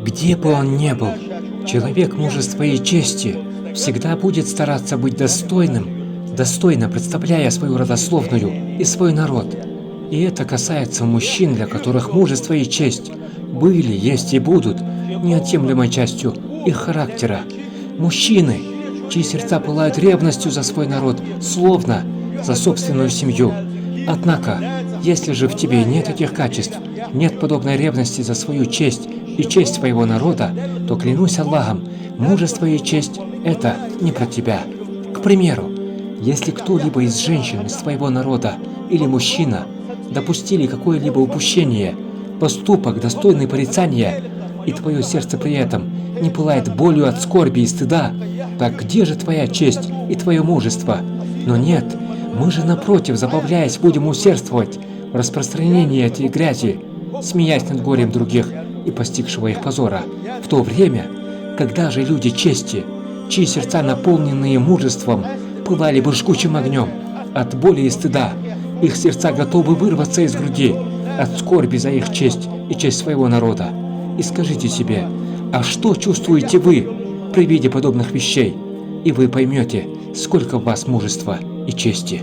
Где бы он ни был, человек мужества и чести всегда будет стараться быть достойным, достойно представляя свою родословную и свой народ. И это касается мужчин, для которых мужество и честь были, есть и будут неотъемлемой частью их характера. Мужчины, чьи сердца пылают ревностью за свой народ, словно за собственную семью. Однако, если же в тебе нет этих качеств, нет подобной ревности за свою честь и честь своего народа, то клянусь Аллахом, мужество и честь – это не про тебя. К примеру, если кто-либо из женщин из твоего народа или мужчина допустили какое-либо упущение, поступок, достойный порицания, и твое сердце при этом не пылает болью от скорби и стыда, так где же твоя честь и твое мужество? Но нет, мы же напротив, забавляясь, будем усердствовать в распространении этой грязи, смеясь над горем других и постигшего их позора, в то время, когда же люди чести, чьи сердца, наполненные мужеством, пылали бы жгучим огнем от боли и стыда, их сердца готовы вырваться из груди от скорби за их честь и честь своего народа. И скажите себе, а что чувствуете вы при виде подобных вещей? И вы поймете, сколько в вас мужества и чести.